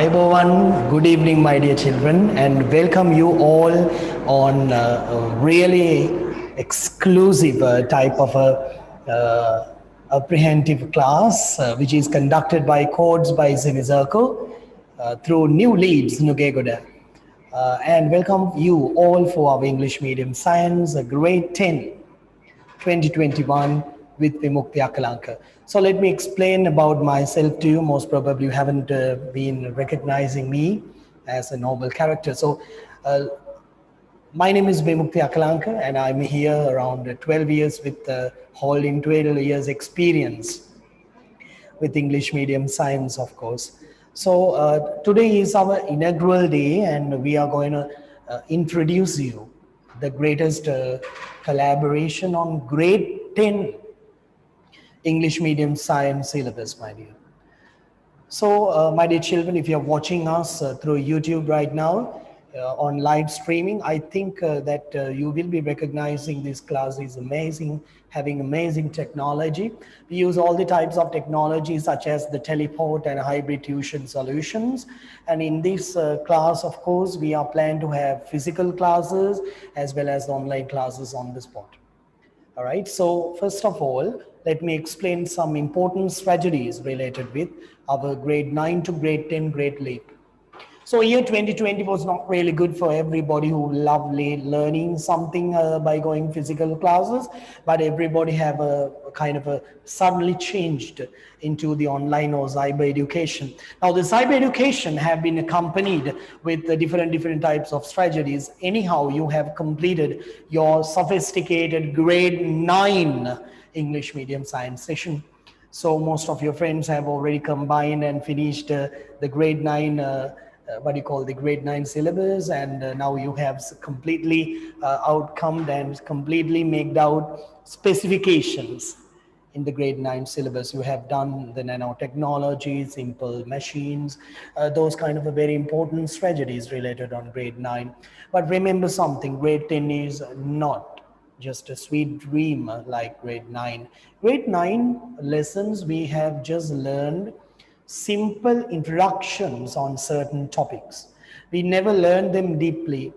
everyone. Good evening, my dear children, and welcome you all on a really exclusive type of apprehensive class, which is conducted by Codes by Semizircle through New Leads, Nugegoda. And welcome you all for our English medium science, grade 10. 2021 with Vimukthi Akalanka. So let me explain about myself to you. Most probably you haven't been recognizing me as a noble character. So my name is Vimukthi Akalanka and I'm here around 12 years with holding 12 years experience with English medium science, of course. So today is our inaugural day and we are going to introduce you the greatest collaboration on grade 10 English medium science syllabus, my dear. So, my dear children, if you're watching us through YouTube right now on live streaming, I think that you will be recognizing this class is amazing, having amazing technology. We use all the types of technology such as the teleport and hybrid tuition solutions. And in this class, of course, we are planning to have physical classes as well as online classes on the spot. All right, so first of all, let me explain some important strategies related with our grade 9 to grade 10 grade leap. So year 2020 was not really good for everybody who loved learning something by going physical classes, but everybody have a kind of a suddenly changed into the online or cyber education. Now the cyber education have been accompanied with the different types of strategies. Anyhow, you have completed your sophisticated grade 9 English medium science session. So most of your friends have already combined and finished the grade 9 what you call the grade 9 syllabus, and now you have completely outcomed and completely made out specifications in the grade 9 syllabus. You have done the nanotechnology, simple machines, those kind of a very important strategies related on grade 9. But remember something, grade 10 is not just a sweet dream like grade 9. Grade 9 lessons we have just learned simple introductions on certain topics. We never learn them deeply.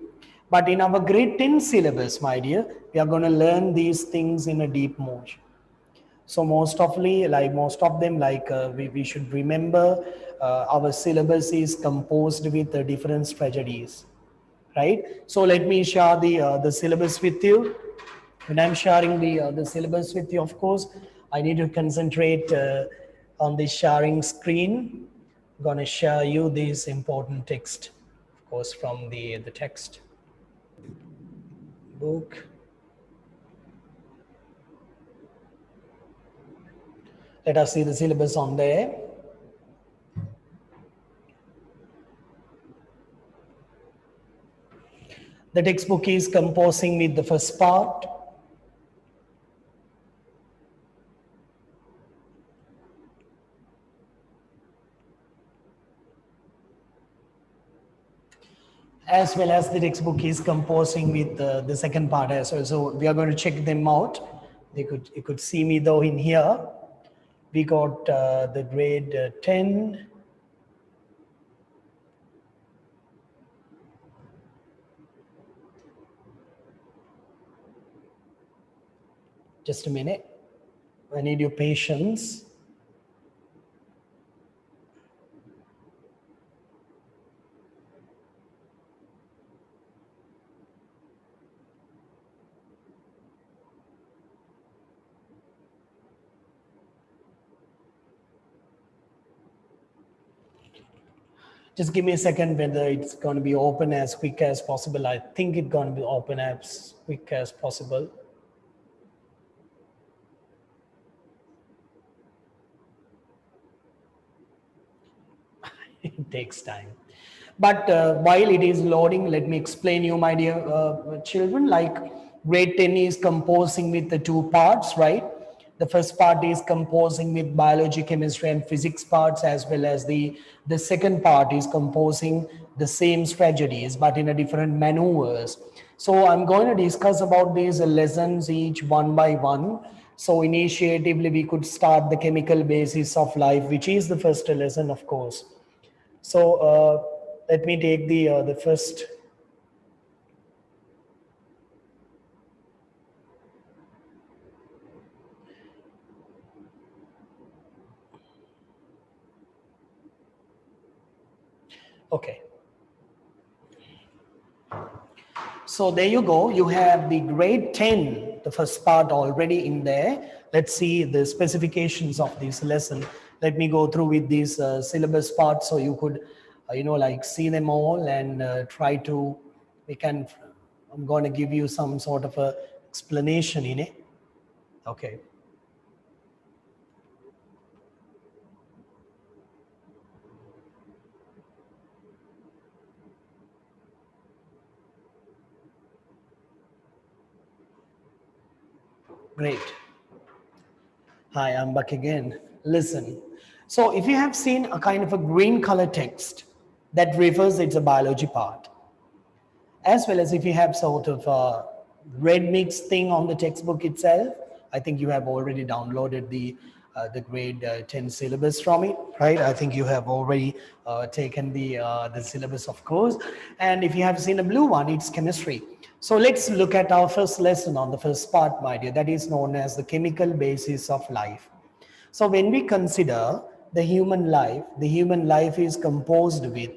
But in our grade 10 syllabus, my dear, we are going to learn these things in a deep motion. So most of them, we should remember our syllabus is composed with different strategies, right? So let me share the syllabus with you. When I'm sharing the syllabus with you, of course, I need to concentrate on the sharing screen. I'm going to share you this important text, of course, from the text book. Let us see the syllabus on there. The textbook is composing with the first part. As well as the textbook is composing with the second part as well. So we are going to check them out. You could see me though in here. We got the grade 10. Just a minute. I need your patience. Just give me a second whether it's going to be open as quick as possible. I think it's going to be open as quick as possible. It takes time. But while it is loading, let me explain you, my dear children, like grade 10 is composing with the two parts, right? The first part is composing with biology, chemistry, and physics parts, as well as the second part is composing the same strategies, but in a different maneuvers. So I'm going to discuss about these lessons each one by one. So initiatively, we could start the chemical basis of life, which is the first lesson, of course. So let me take the first. Okay. So there you go. You have the grade 10, the first part already in there. Let's see the specifications of this lesson. Let me go through with these syllabus parts so you could, like see them all and try to, I'm going to give you some sort of a explanation in it. Okay. Great. Hi, I'm back again. Listen. So if you have seen a kind of a green color text that refers it's a biology part, as well as if you have sort of a red mix thing on the textbook itself. I think you have already downloaded the grade 10 syllabus from it, right? I think you have already taken the syllabus, of course. And if you have seen a blue one, it's chemistry. So let's look at our first lesson on the first part, my dear. That is known as the chemical basis of life. So when we consider the human life is composed with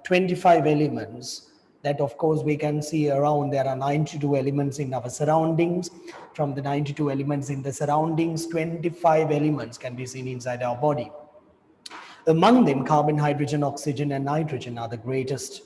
25 elements that of course we can see around. There are 92 elements in our surroundings. From the 92 elements in the surroundings, 25 elements can be seen inside our body. Among them, carbon, hydrogen, oxygen, and nitrogen are the greatest,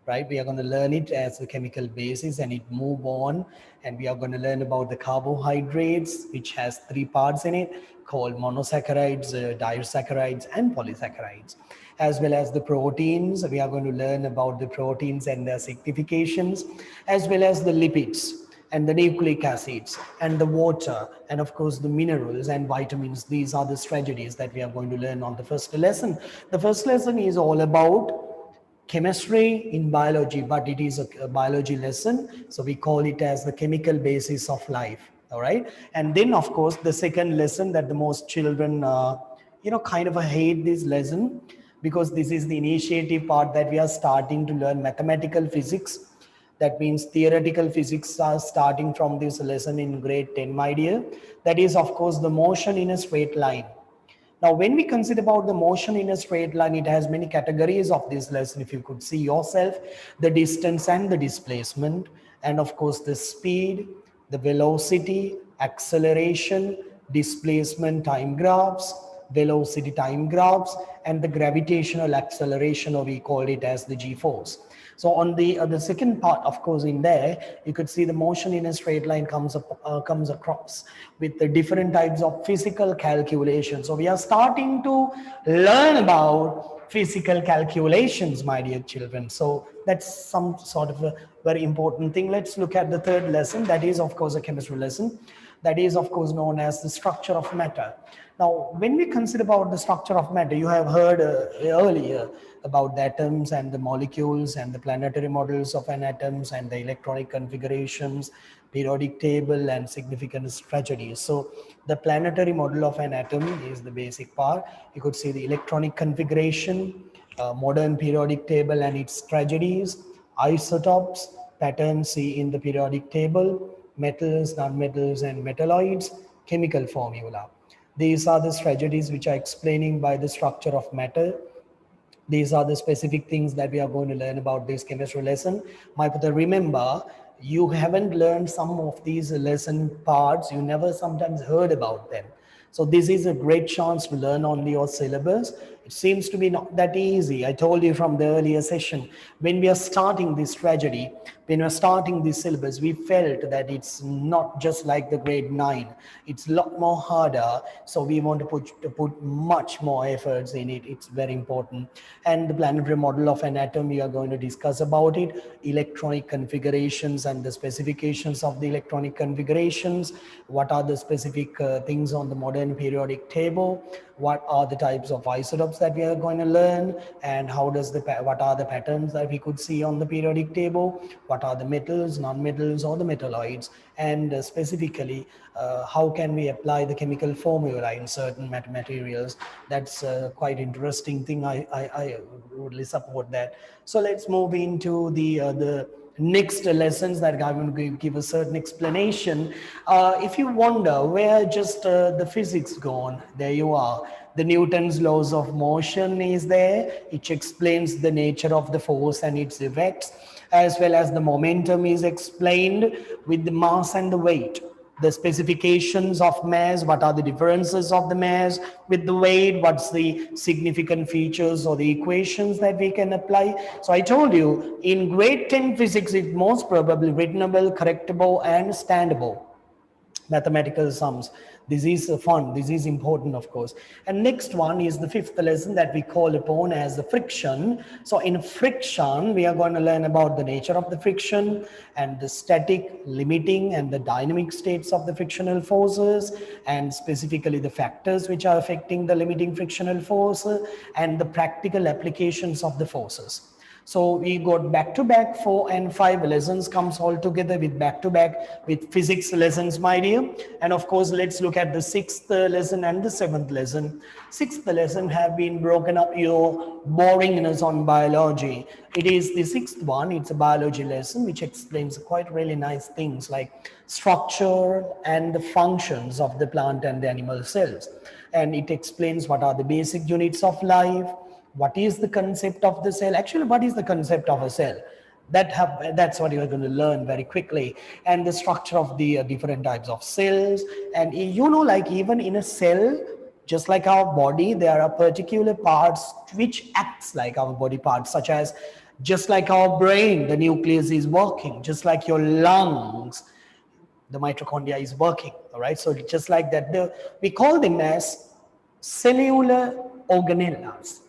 right? We are going to learn it as a chemical basis and it move on. And we are going to learn about the carbohydrates, which has three parts in it called monosaccharides, disaccharides, and polysaccharides. As well as the proteins, we are going to learn about the proteins and their significations, as well as the lipids and the nucleic acids and the water and of course the minerals and vitamins. These are the strategies that we are going to learn on the first lesson. The first lesson is all about chemistry in biology, but it is a biology lesson, so we call it as the chemical basis of life. All right. And then of course the second lesson that the most children kind of hate this lesson, because this is the initiative part that we are starting to learn mathematical physics. That means theoretical physics are starting from this lesson in grade 10, my dear. That is, of course, the motion in a straight line. Now, when we consider about the motion in a straight line, it has many categories of this lesson. If you could see yourself, the distance and the displacement, and of course, the speed, the velocity, acceleration, displacement time graphs, velocity time graphs, and the gravitational acceleration, or we call it as the g-force. So on the second part, of course, in there, you could see the motion in a straight line comes across with the different types of physical calculations. So we are starting to learn about physical calculations, my dear children. So that's some sort of a very important thing. Let's look at the third lesson. That is, of course, a chemistry lesson. That is, of course, known as the structure of matter. Now, when we consider about the structure of matter, you have heard earlier about the atoms and the molecules and the planetary models of an atoms and the electronic configurations, periodic table, and significant strategies. So the planetary model of an atom is the basic part. You could see the electronic configuration, modern periodic table and its strategies, isotopes, patterns see in the periodic table, metals, nonmetals, and metalloids, chemical formula. These are the strategies which are explaining by the structure of matter. These are the specific things that we are going to learn about this chemistry lesson. My brother, remember, you haven't learned some of these lesson parts. You never sometimes heard about them. So this is a great chance to learn on your syllabus. It seems to be not that easy. I told you from the earlier session, when we are starting this tragedy, when we are starting this syllabus, we felt that it's not just like the grade 9. It's a lot more harder. So we want to put much more efforts in it. It's very important. And the planetary model of an atom, we are going to discuss about it, electronic configurations and the specifications of the electronic configurations, what are the specific things on the modern periodic table, what are the types of isotopes concepts that we are going to learn, and how does what are the patterns that we could see on the periodic table, what are the metals, non-metals, or the metalloids, and specifically how can we apply the chemical formula in certain materials. That's a quite interesting thing. I really support that. So let's move into the next lessons that I'm going to give a certain explanation. If you wonder where just the physics gone, there you are. The Newton's laws of motion is there, which explains the nature of the force and its effects, as well as the momentum is explained with the mass and the weight. The specifications of mass, what are the differences of the mass with the weight, what's the significant features or the equations that we can apply. So I told you, in grade 10 physics, it's most probably writtenable, correctable, and standable mathematical sums. This is fun, this is important, of course. And next one is the fifth lesson that we call upon as the friction. So in friction, we are going to learn about the nature of the friction and the static, limiting, and the dynamic states of the frictional forces, and specifically the factors which are affecting the limiting frictional force, and the practical applications of the forces. So we got back-to-back 4 and 5 lessons comes all together with back-to-back with physics lessons, my dear. And of course, let's look at the 6th lesson and the 7th lesson. 6th lesson have been broken up your boringness on biology. It is the 6th one. It's a biology lesson which explains quite really nice things like structure and the functions of the plant and the animal cells. And it explains what are the basic units of life. What is the concept of the cell? Actually, what is the concept of a cell? That's what you are going to learn very quickly. And the structure of the different types of cells. And you know, like even in a cell, just like our body, there are particular parts which acts like our body parts, such as just like our brain, the nucleus is working, just like your lungs, the mitochondria is working. All right. So just like that, we call them as cellular organelles.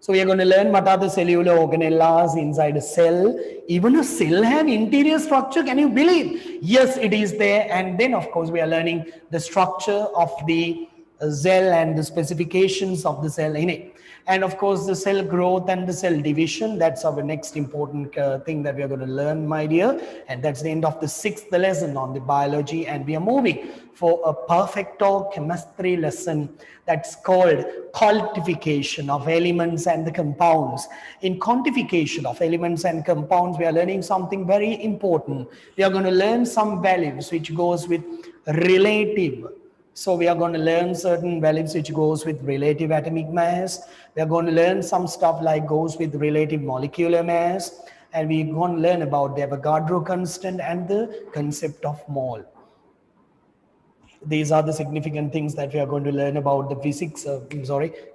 So we are going to learn what are the cellular organelles inside a cell. Even a cell have interior structure. Can you believe? Yes, it is there. And then of course we are learning the structure of the cell and the specifications of the cell in it. And of course the cell growth and the cell division, that's our next important thing that we are going to learn, my dear. And that's the end of the 6th lesson on the biology. And we are moving for a perfecto chemistry lesson that's called quantification of elements and the compounds. In quantification of elements and compounds, we are learning something very important. We are going to learn some values which goes with relative. So we are going to learn certain values which goes with relative atomic mass. We are going to learn some stuff like goes with relative molecular mass. And we're going to learn about the Avogadro constant and the concept of mole. These are the significant things that we are going to learn about the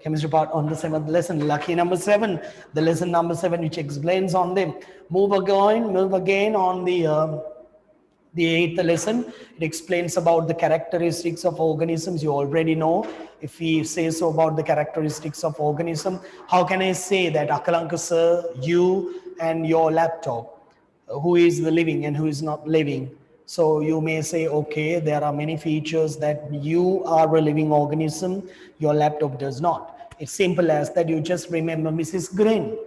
chemistry part on the 7th lesson. Lucky number 7, the lesson number 7, which explains on them. Move again on the 8th lesson. It explains about the characteristics of organisms. You already know. If we say so about the characteristics of organism, how can I say that Akalanka sir, you and your laptop, who is the living and who is not living? So you may say, okay, there are many features that you are a living organism, your laptop does not. It's simple as that. You just remember Mrs. Green.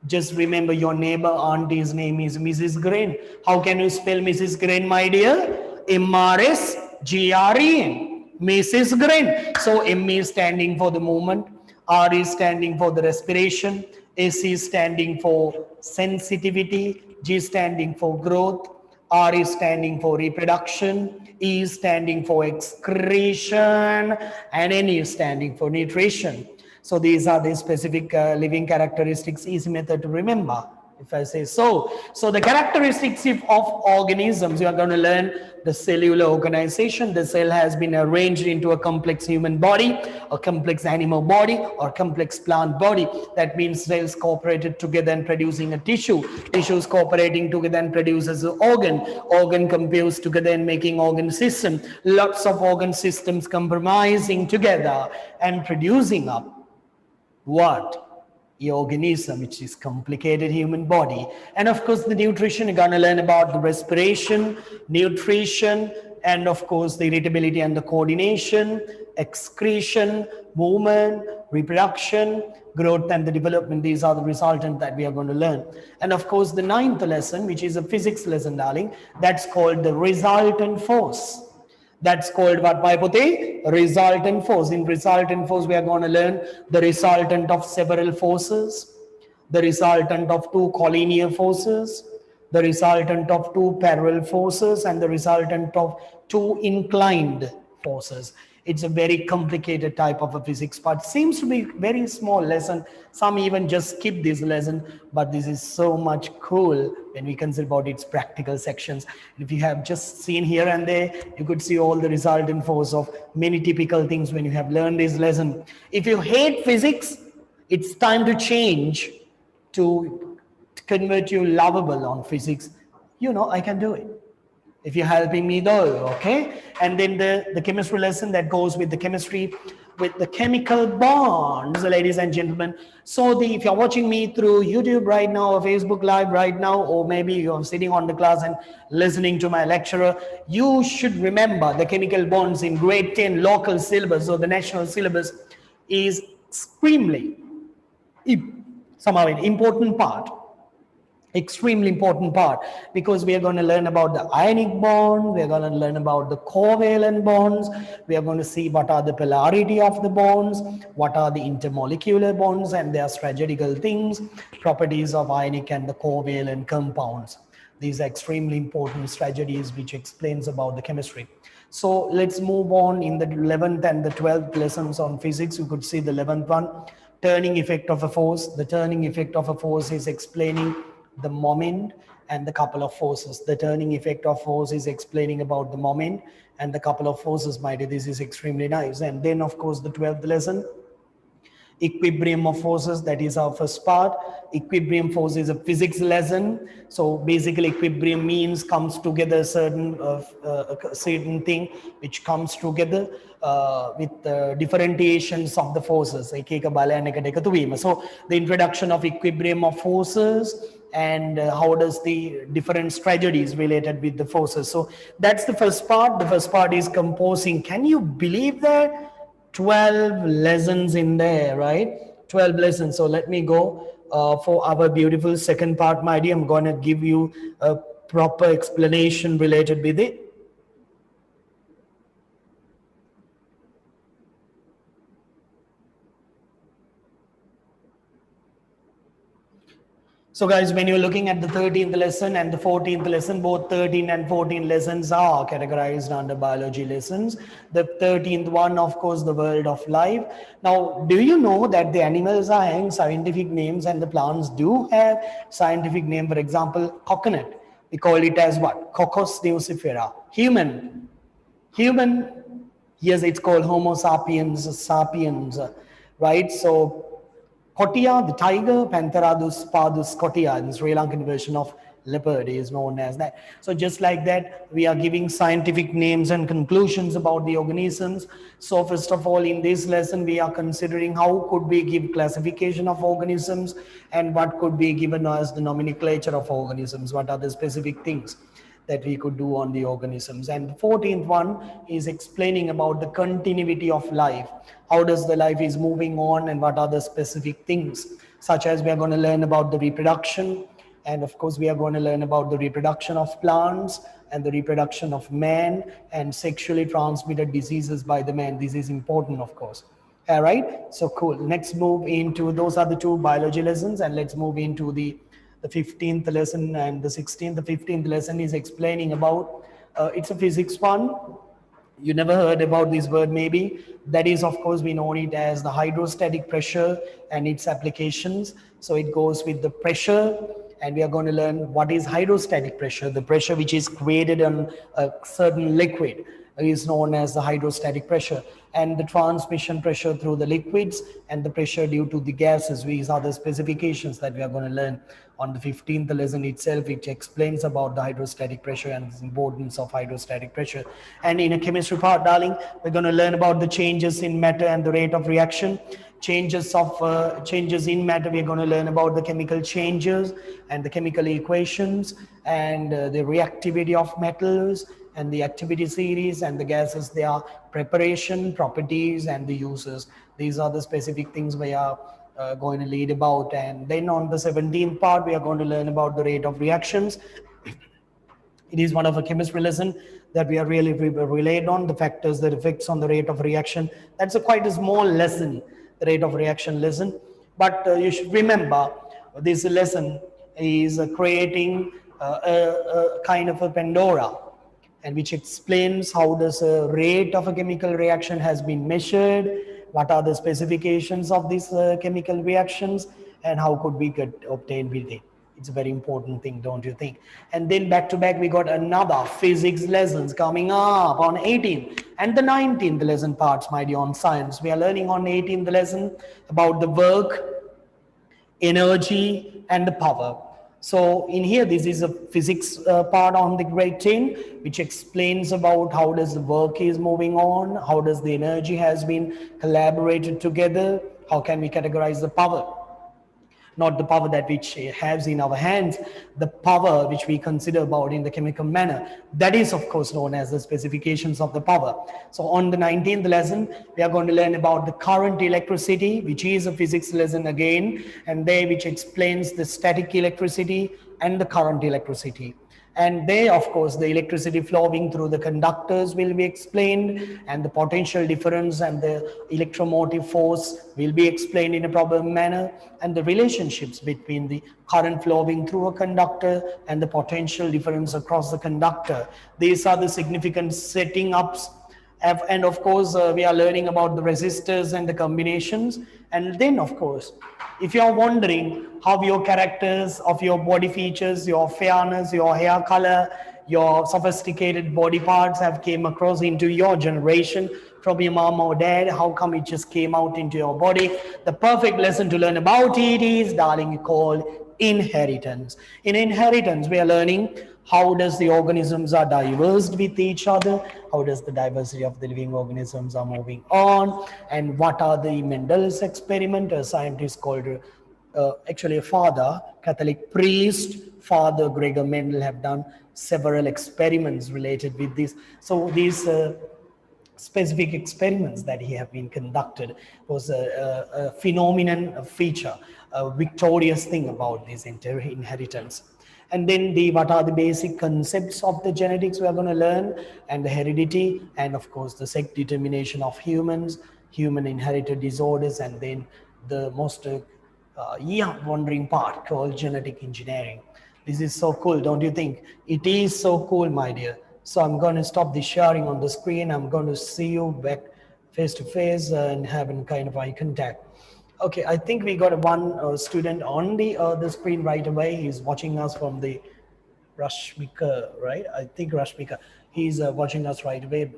Just remember your neighbor auntie's name is Mrs. Green. How can you spell Mrs. Green, my dear? M-R-S-G-R-E-N. Mrs. Green. So M is standing for the movement, R is standing for the respiration, S is standing for sensitivity, G is standing for growth, R is standing for reproduction, E is standing for excretion, and N is standing for nutrition. So these are the specific living characteristics, easy method to remember, if I say so. So the characteristics of organisms, you are going to learn the cellular organization. The cell has been arranged into a complex human body, a complex animal body, or complex plant body. That means cells cooperated together and producing a tissue. Tissues cooperating together and produces an organ. Organ computes together and making organ system. Lots of organ systems compromising together and producing up what? The organism, which is complicated human body. And of course the nutrition, you're going to learn about the respiration, nutrition, and of course the irritability and the coordination, excretion, movement, reproduction, growth and the development. These are the resultant that we are going to learn. And of course, the 9th lesson, which is a physics lesson, darling, that's called the resultant force. That's called what, my puti? Resultant force. In resultant force, we are going to learn the resultant of several forces, the resultant of two collinear forces, the resultant of two parallel forces, and the resultant of two inclined forces. It's a very complicated type of a physics part. Seems to be very small lesson. Some even just skip this lesson, but this is so much cool when we consider about its practical sections. If you have just seen here and there, you could see all the resultant force of many typical things when you have learned this lesson. If you hate physics, it's time to change to convert you lovable on physics. You know, I can do it if you're helping me though, okay? And then the chemistry lesson that goes with the chemistry, with the chemical bonds, ladies and gentlemen. So if you're watching me through YouTube right now or Facebook Live right now, or maybe you're sitting on the class and listening to my lecturer, you should remember the chemical bonds in grade 10 local syllabus or the national syllabus is extremely somehow an important part. Extremely important part, because we are going to learn about the ionic bond, we are going to learn about the covalent bonds, we are going to see what are the polarity of the bonds, what are the intermolecular bonds and their strategical things, properties of ionic and the covalent compounds. These are extremely important strategies which explains about the chemistry. So let's move on in the 11th and the 12th lessons on physics. You could see the 11th one, turning effect of a force. The turning effect of a force is explaining the moment and the couple of forces. The turning effect of force is explaining about the moment and the couple of forces, my dear. This is extremely nice. And then of course the 12th lesson, equilibrium of forces, that is our first part. Equilibrium force is a physics lesson. So basically equilibrium means comes together certain thing which comes together with differentiations of the forces. So the introduction of equilibrium of forces and how does the different strategies related with the forces. So that's the first part. The first part is composing. Can you believe that? 12 lessons in there, right? 12 lessons. So let me go for our beautiful second part, my dear. I'm going to give you a proper explanation related with it. So guys, when you're looking at the 13th lesson and the 14th lesson, both 13 and 14 lessons are categorized under biology lessons. The 13th one, of course, the world of life. Now, do you know that the animals are having scientific names and the plants do have scientific name? For example, coconut, we call it as what? Cocos nucifera. Human, yes, it's called Homo sapiens, right? So Kotia, the tiger, Pantheradus pardus kotia, the Sri Lankan version of leopard is known as that. So just like that, we are giving scientific names and conclusions about the organisms. So first of all, in this lesson, we are considering how could we give classification of organisms and what could be given as the nomenclature of organisms, what are the specific things that we could do on the organisms. And the 14th one is explaining about the continuity of life. How does the life is moving on and what are the specific things, such as we are going to learn about the reproduction. And of course, we are going to learn about the reproduction of plants and the reproduction of man and sexually transmitted diseases by the man. This is important, of course. All right. So cool. Let's move into, those are the two biology lessons, and let's move into the 15th lesson and the 16th. The 15th lesson is explaining about, it's a physics one. You never heard about this word maybe. That is, of course, we know it as the hydrostatic pressure and its applications. So it goes with the pressure, and we are going to learn what is hydrostatic pressure. The pressure which is created on a certain liquid is known as the hydrostatic pressure, and the transmission pressure through the liquids and the pressure due to the gases. These are the specifications that we are going to learn on the 15th lesson itself, which explains about the hydrostatic pressure and the importance of hydrostatic pressure. And in a chemistry part, darling, we're going to learn about the changes in matter and the rate of reaction. Changes in matter, we're going to learn about the chemical changes and the chemical equations and the reactivity of metals and the activity series, and the gases, their preparation, properties, and the uses. These are the specific things we are going to lead about. And then on the 17th part, we are going to learn about the rate of reactions. It is one of a chemistry lesson that we are really relayed on the factors that affects on the rate of reaction. That's a quite a small lesson, the rate of reaction lesson. But you should remember this lesson is creating a kind of a Pandora, and which explains how this rate of a chemical reaction has been measured, what are the specifications of these chemical reactions, and how could we get obtained with it. It's a very important thing, don't you think? And then back to back, we got another physics lessons coming up on 18th and the 19th lesson parts, my dear, on science. We are learning on 18th lesson about the work, energy, and the power. So in here, this is a physics part on the grade 10, which explains about how does the work is moving on, how does the energy has been collaborated together, how can we categorize the power. Not the power that which has in our hands, the power which we consider about in the chemical manner. That is, of course, known as the specifications of the power. So on the 19th lesson, we are going to learn about the current electricity, which is a physics lesson again, and there which explains the static electricity and the current electricity. And there, of course, the electricity flowing through the conductors will be explained, and the potential difference and the electromotive force will be explained in a proper manner, and the relationships between the current flowing through a conductor and the potential difference across the conductor. These are the significant setting ups. And of course, we are learning about the resistors and the combinations. And then, of course, if you are wondering how your characters of your body features, your fairness, your hair color, your sophisticated body parts have came across into your generation from your mom or dad, how come it just came out into your body? The perfect lesson to learn about it is, darling, called inheritance. In inheritance, we are learning how does the organisms are diversed with each other, how does the diversity of the living organisms are moving on, and what are the Mendel's experiment. A scientist called actually a father, Catholic priest, Father Gregor Mendel, have done several experiments related with this. So these specific experiments that he have been conducted was a phenomenon, a feature, a victorious thing about this inheritance. And then what are the basic concepts of the genetics we are going to learn, and the heredity, and of course the sex determination of humans, human inherited disorders, and then the most wondering part called genetic engineering. This is so cool, don't you think? It is so cool, my dear. So I'm going to stop the sharing on the screen. I'm going to see you back face to face and having kind of eye contact. Okay, I think we got one student on the screen right away. He's watching us from the Rashmika, right? I think Rashmika. He's watching us right away.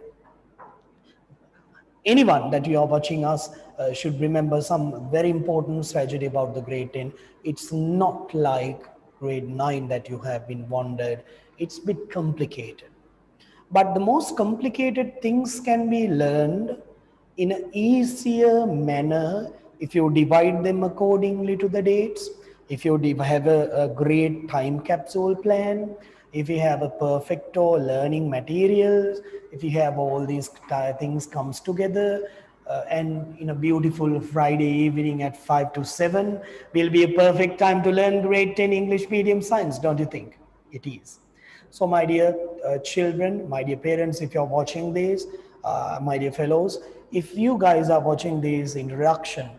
Anyone that you are watching us should remember some very important strategy about the grade 10. It's not like grade 9 that you have been wondered. It's a bit complicated. But the most complicated things can be learned in an easier manner if you divide them accordingly to the dates, if you have a great time capsule plan, if you have a perfecto learning materials, if you have all these things comes together, and in a beautiful Friday evening at 5 to 7 will be a perfect time to learn grade 10 English medium science, don't you think? It is. So my dear children, my dear parents, if you're watching this, my dear fellows, if you guys are watching this introduction,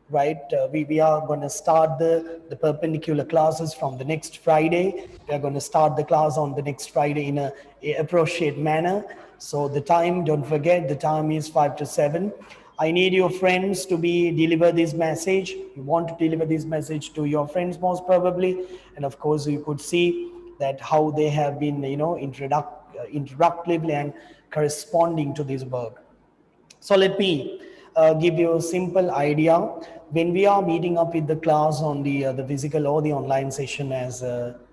right, we are going to start the perpendicular classes from the next Friday. We are going to start the class on the next Friday in a appropriate manner. So the time, don't forget, the time is 5 to 7. I need your friends to deliver this message. You want to deliver this message to your friends most probably. And of course, you could see that how they have been, introductively and corresponding to this work. So let me give you a simple idea. When we are meeting up with the class on the physical or the online session as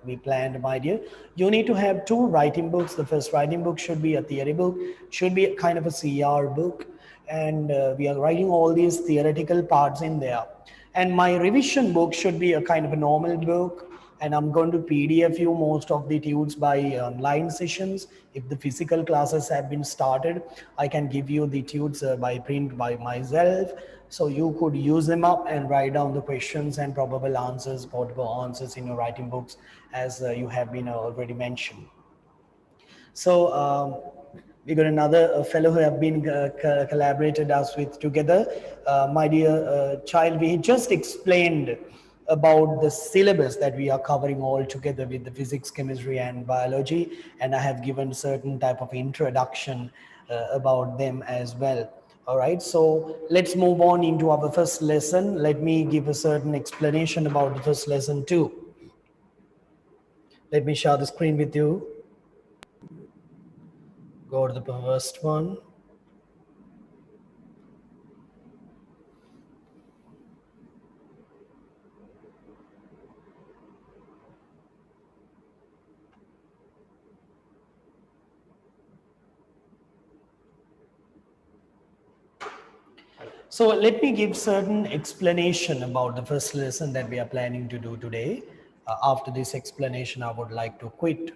we planned, my dear, you need to have two writing books. The first writing book should be a theory book, should be a kind of a CR book, and we are writing all these theoretical parts in there. And my revision book should be a kind of a normal book, and I'm going to PDF you most of the tudes by online sessions. If the physical classes have been started, I can give you the tudes by print by myself. So you could use them up and write down the questions and probable answers, possible answers in your writing books, as you have been already mentioned. So we got another fellow who have been collaborated us with together. My dear child, we just explained about the syllabus that we are covering all together with the physics, chemistry and biology, and I have given certain type of introduction about them as well. All right, so let's move on into our first lesson. Let me give a certain explanation about the first lesson too. Let me share the screen with you. Go to the first one. So let me give certain explanation about the first lesson that we are planning to do today. After this explanation, I would like to quit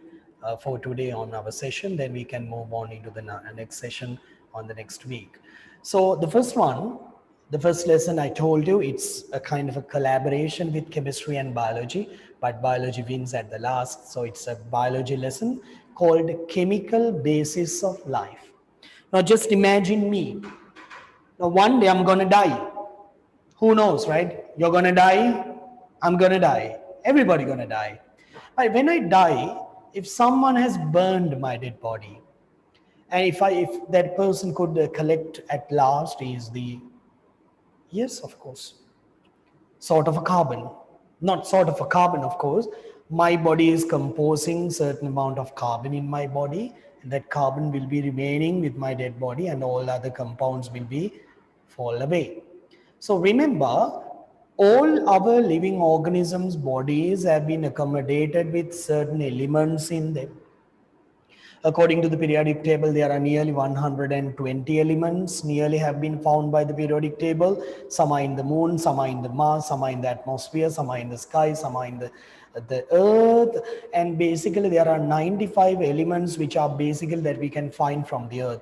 for today on our session. Then we can move on into the next session on the next week. So the first one, the first lesson I told you, it's a kind of a collaboration with chemistry and biology, but biology wins at the last. So it's a biology lesson called Chemical Basis of Life. Now just imagine me. Now one day I'm gonna die. Who knows, right? You're gonna die, I'm gonna die. Everybody gonna die. But when I die, if someone has burned my dead body, and if that person could collect at last is the, yes, of course, sort of a carbon. Not sort of a carbon, of course. My body is composing certain amount of carbon in my body, and that carbon will be remaining with my dead body, and all other compounds will be fall away. So remember, all our living organisms' bodies have been accommodated with certain elements in them. According to the periodic table, there are nearly 120 elements nearly have been found by the periodic table. Some are in the moon, some are in the Mars, some are in the atmosphere, some are in the sky, some are in the earth. And basically there are 95 elements which are basically that we can find from the earth.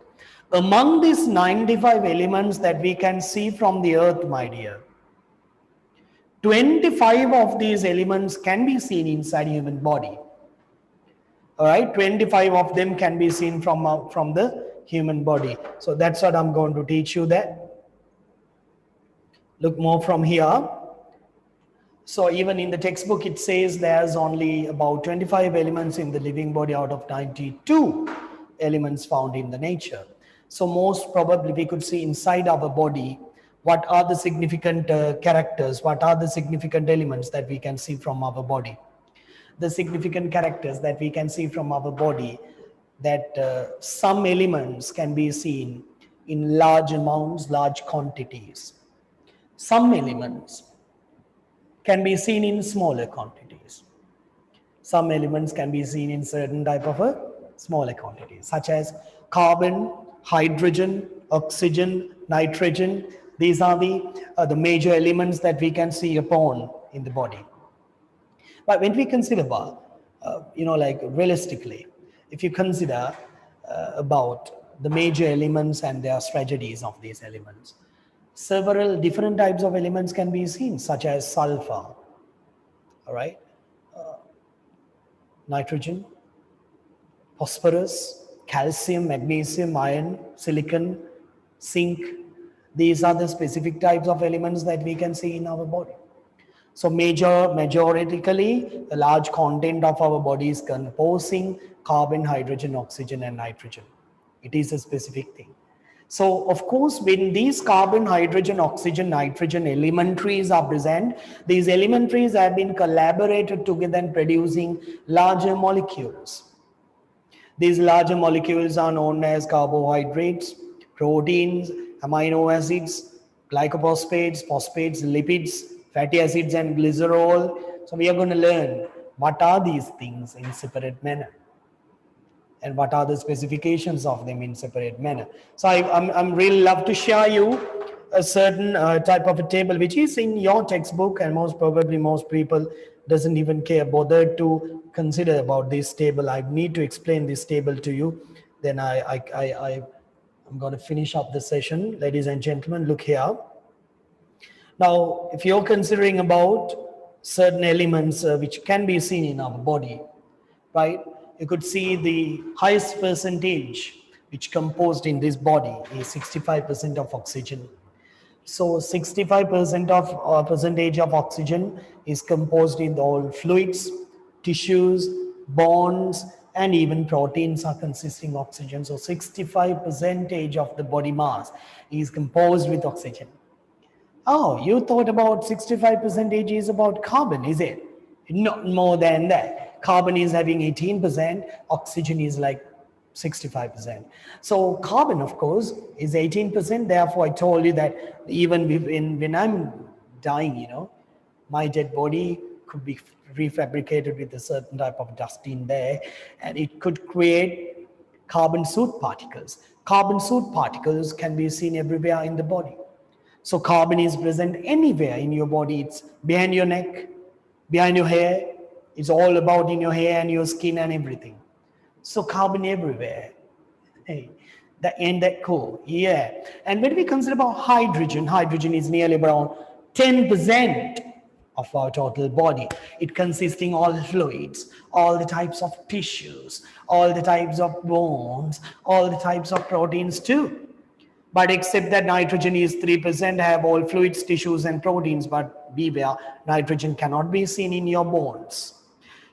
Among these 95 elements that we can see from the earth, my dear, 25 of these elements can be seen inside human body. All right, 25 of them can be seen from the human body. So that's what I'm going to teach you that. Look more from here. So even in the textbook, it says there's only about 25 elements in the living body out of 92 elements found in the nature. So most probably we could see inside our body what are the significant characters, what are the significant elements that we can see from our body. The significant characters that we can see from our body, that some elements can be seen in large amounts, large quantities. Some elements can be seen in smaller quantities. Some elements can be seen in certain type of smaller quantities, such as carbon, hydrogen, oxygen, nitrogen. These are the major elements that we can see upon in the body. But when we consider like realistically, if you consider about the major elements and their strategies of these elements, several different types of elements can be seen, such as sulfur, all right, nitrogen, phosphorus, calcium, magnesium, iron, silicon, zinc. These are the specific types of elements that we can see in our body. So majoritically, the large content of our body is composing carbon, hydrogen, oxygen, and nitrogen. It is a specific thing. So of course, when these carbon, hydrogen, oxygen, nitrogen elementaries are present, these elementaries have been collaborated together and producing larger molecules. These larger molecules are known as carbohydrates, proteins, amino acids, glycophosphates, phosphates, lipids, fatty acids, and glycerol. So we are going to learn what are these things in separate manner and what are the specifications of them in separate manner. So I'm really love to share you a certain type of a table which is in your textbook, and most probably most people doesn't even care, bother to consider about this table. I need to explain this table to you. Then I'm going to finish up the session. Ladies and gentlemen, look here. Now, if you're considering about certain elements which can be seen in our body, right? You could see the highest percentage which composed in this body is 65% of oxygen. So 65% of percentage of oxygen is composed in all fluids, tissues, bones, and even proteins are consisting oxygen. So 65% of the body mass is composed with oxygen. Oh, you thought about 65% is about carbon, is it? Not more than that. Carbon is having 18%, oxygen is like 65%. So carbon, of course, is 18%. Therefore, I told you that even when I'm dying, my dead body could be refabricated with a certain type of dust in there, and it could create carbon soot particles. Carbon soot particles can be seen everywhere in the body. So carbon is present anywhere in your body. It's behind your neck, behind your hair. It's all about in your hair and your skin and everything. So carbon everywhere. Hey, ain't that cool? Yeah. And when we consider about hydrogen, hydrogen is nearly around 10% of our total body. It consisting all fluids, all the types of tissues, all the types of bones, all the types of proteins too. But except that nitrogen is 3%, have all fluids, tissues, and proteins. But beware, nitrogen cannot be seen in your bones.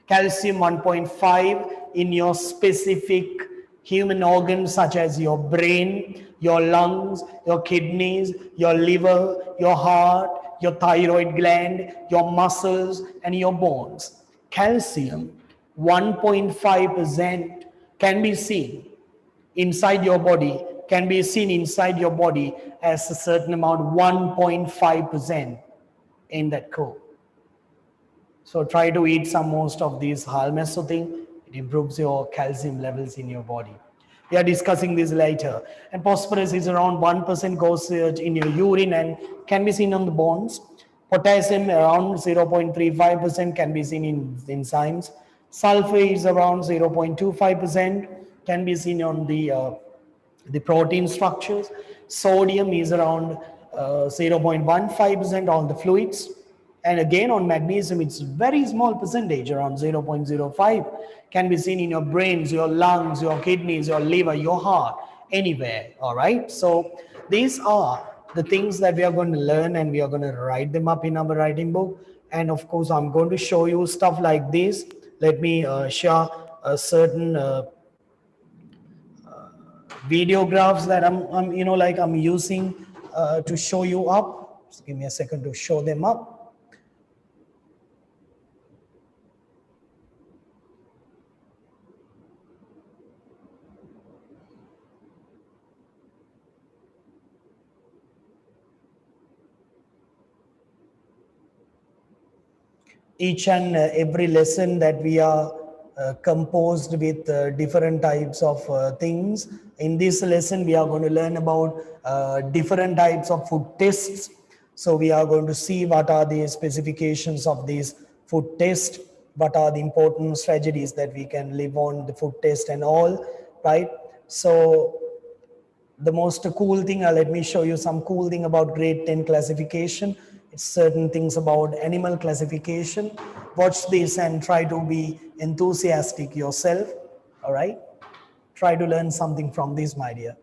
Calcium 1.5 in your specific human organs such as your brain, your lungs, your kidneys, your liver, your heart, your thyroid gland, your muscles, and your bones. Calcium 1.5% can be seen inside your body, can be seen inside your body as a certain amount, 1.5% in that core. So try to eat some most of these halmeso thing. It improves your calcium levels in your body. We are discussing this later. And phosphorus is around 1% goes in your urine and can be seen on the bones. Potassium around 0.35% can be seen in enzymes. Sulfur is around 0.25%, can be seen on the protein structures. Sodium is around 0.15% on the fluids. And again on magnesium, it's very small percentage, around 0.05, can be seen in your brains, your lungs, your kidneys, your liver, your heart, anywhere. All right. So these are the things that we are going to learn, and we are going to write them up in our writing book. And of course, I'm going to show you stuff like this. Let me share a certain videographs that I'm using to show you up. Just give me a second to show them up. Each and every lesson that we are composed with different types of things. In this lesson, we are going to learn about different types of food tests. So we are going to see what are the specifications of these food tests, what are the important strategies that we can live on the food test and all, right? So the most cool thing, let me show you some cool thing about grade 10 classification. It's certain things about animal classification. Watch this and try to be enthusiastic yourself. All right. Try to learn something from this, my dear.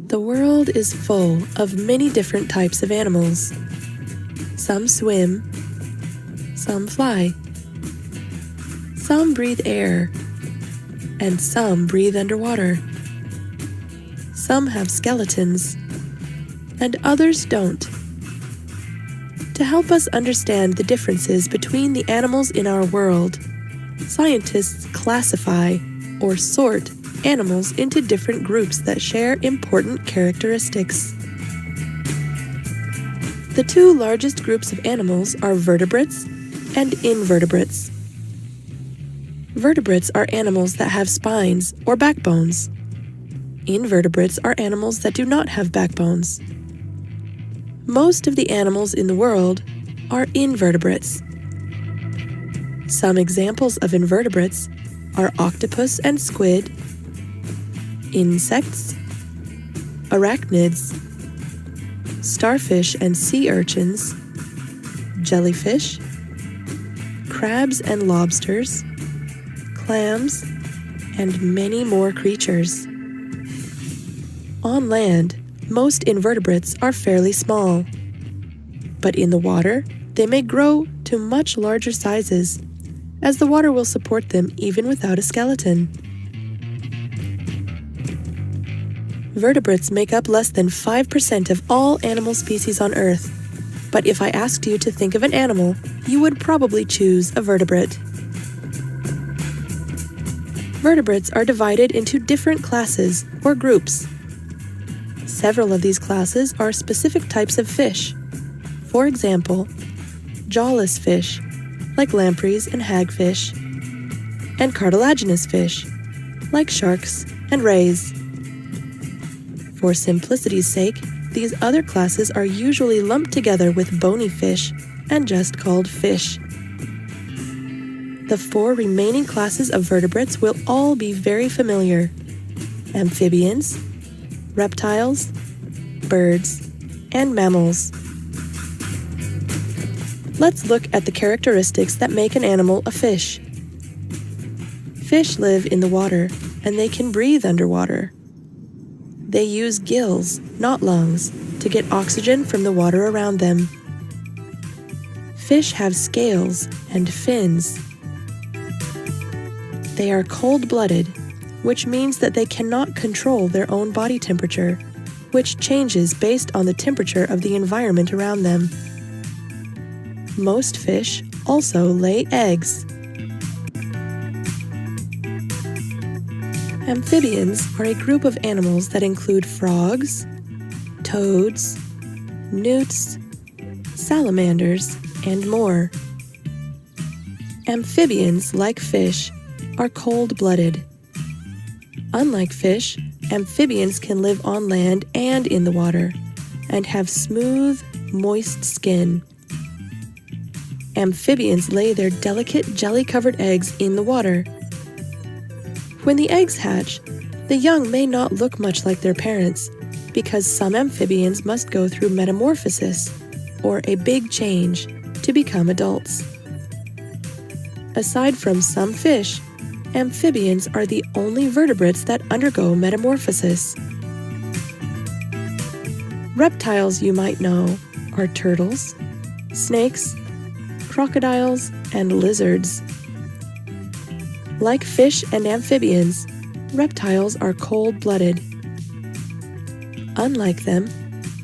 The world is full of many different types of animals. Some swim, some fly, some breathe air, and some breathe underwater. Some have skeletons, and others don't. To help us understand the differences between the animals in our world, scientists classify or sort animals into different groups that share important characteristics. The two largest groups of animals are vertebrates and invertebrates. Vertebrates are animals that have spines or backbones. Invertebrates are animals that do not have backbones. Most of the animals in the world are invertebrates. Some examples of invertebrates are octopus and squid, insects, arachnids, starfish and sea urchins, jellyfish, crabs and lobsters, clams, and many more creatures. On land, most invertebrates are fairly small, but in the water, they may grow to much larger sizes, as the water will support them even without a skeleton. Vertebrates make up less than 5% of all animal species on Earth, but if I asked you to think of an animal, you would probably choose a vertebrate. Vertebrates are divided into different classes or groups. Several of these classes are specific types of fish. For example, jawless fish, like lampreys and hagfish, and cartilaginous fish, like sharks and rays. For simplicity's sake, these other classes are usually lumped together with bony fish and just called fish. The 4 remaining classes of vertebrates will all be very familiar: amphibians, reptiles, birds, and mammals. Let's look at the characteristics that make an animal a fish. Fish live in the water, and they can breathe underwater. They use gills, not lungs, to get oxygen from the water around them. Fish have scales and fins. They are cold-blooded, which means that they cannot control their own body temperature, which changes based on the temperature of the environment around them. Most fish also lay eggs. Amphibians are a group of animals that include frogs, toads, newts, salamanders, and more. Amphibians, like fish, are cold-blooded. Unlike fish, amphibians can live on land and in the water, and have smooth, moist skin. Amphibians lay their delicate jelly-covered eggs in the water. When the eggs hatch, the young may not look much like their parents, because some amphibians must go through metamorphosis, or a big change, to become adults. Aside from some fish, amphibians are the only vertebrates that undergo metamorphosis. Reptiles you might know are turtles, snakes, crocodiles, and lizards. Like fish and amphibians, reptiles are cold-blooded. Unlike them,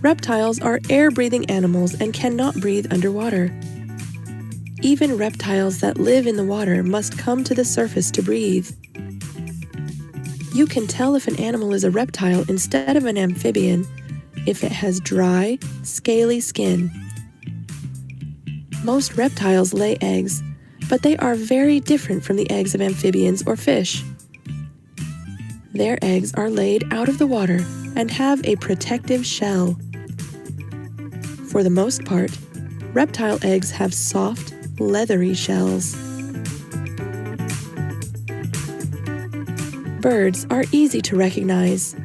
reptiles are air-breathing animals and cannot breathe underwater. Even reptiles that live in the water must come to the surface to breathe. You can tell if an animal is a reptile instead of an amphibian if it has dry, scaly skin. Most reptiles lay eggs, but they are very different from the eggs of amphibians or fish. Their eggs are laid out of the water and have a protective shell. For the most part, reptile eggs have soft, leathery shells. Birds are easy to recognize.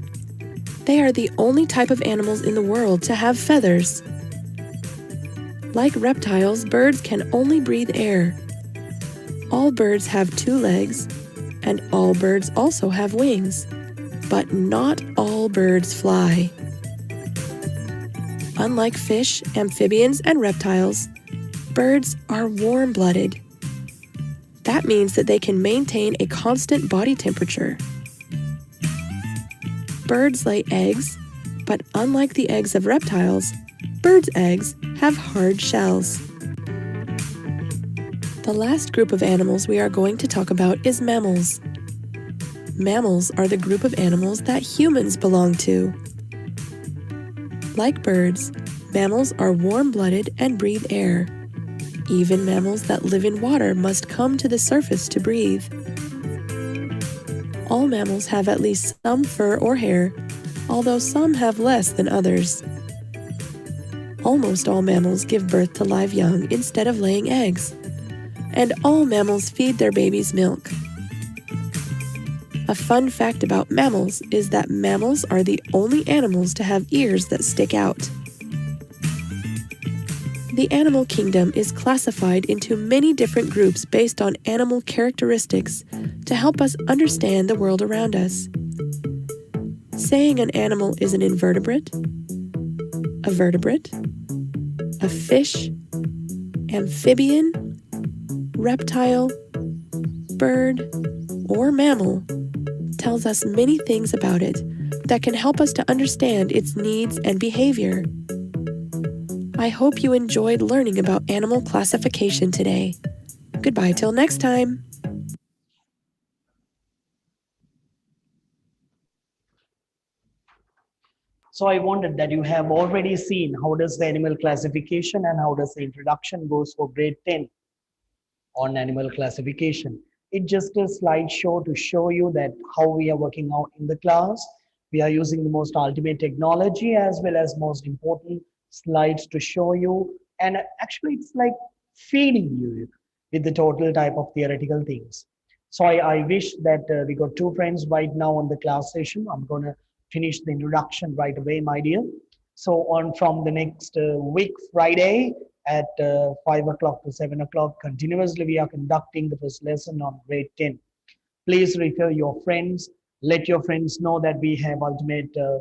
They are the only type of animals in the world to have feathers. Like reptiles, birds can only breathe air. All birds have 2 legs, and all birds also have wings, but not all birds fly. Unlike fish, amphibians, and reptiles, birds are warm-blooded. That means that they can maintain a constant body temperature. Birds lay eggs, but unlike the eggs of reptiles, birds' eggs have hard shells. The last group of animals we are going to talk about is mammals. Mammals are the group of animals that humans belong to. Like birds, mammals are warm-blooded and breathe air. Even mammals that live in water must come to the surface to breathe. All mammals have at least some fur or hair, although some have less than others. Almost all mammals give birth to live young instead of laying eggs, and all mammals feed their babies milk. A fun fact about mammals is that mammals are the only animals to have ears that stick out. The animal kingdom is classified into many different groups based on animal characteristics to help us understand the world around us. Saying an animal is an invertebrate, a vertebrate, a fish, amphibian, reptile, bird, or mammal tells us many things about it that can help us to understand its needs and behavior. I hope you enjoyed learning about animal classification today. Goodbye till next time. So I wanted that you have already seen how does the animal classification and how does the introduction goes for grade 10 on animal classification. It's just a slideshow to show you that how we are working out in the class. We are using the most ultimate technology as well as most important slides to show you. And actually, it's like feeding you with the total type of theoretical things. So I wish that we got two friends right now on the class session. I'm going to finish the introduction right away, my dear. So on from the next week, Friday, at 5 o'clock to 7 o'clock continuously we are conducting the first lesson on grade 10. Please refer your friends, let your friends know that we have ultimate a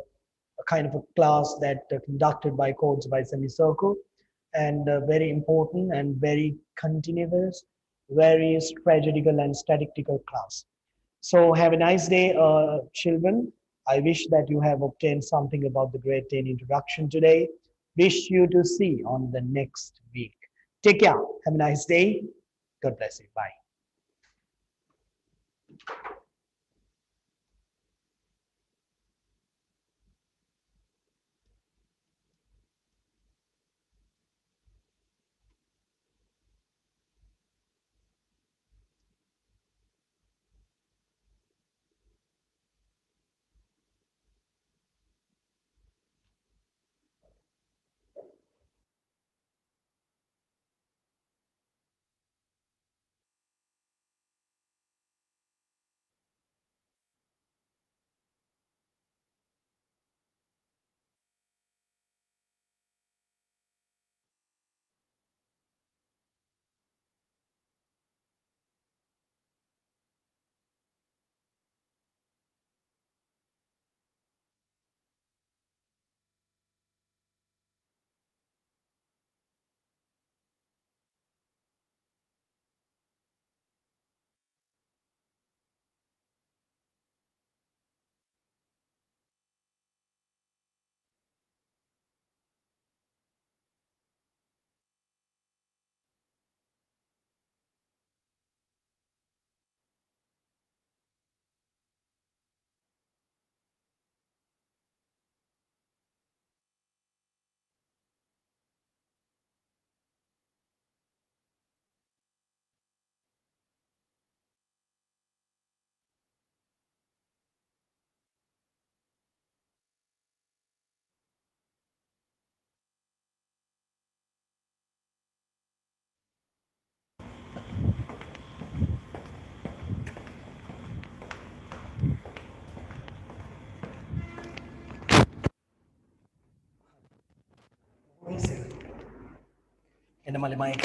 kind of a class that conducted by codes by semicircle, and very important and very continuous, very strategical and statistical class. So have a nice day, children. I wish that you have obtained something about the grade 10 introduction today. Wish you to see on the next week. Take care. Have a nice day. God bless you. Bye. Ini malah mic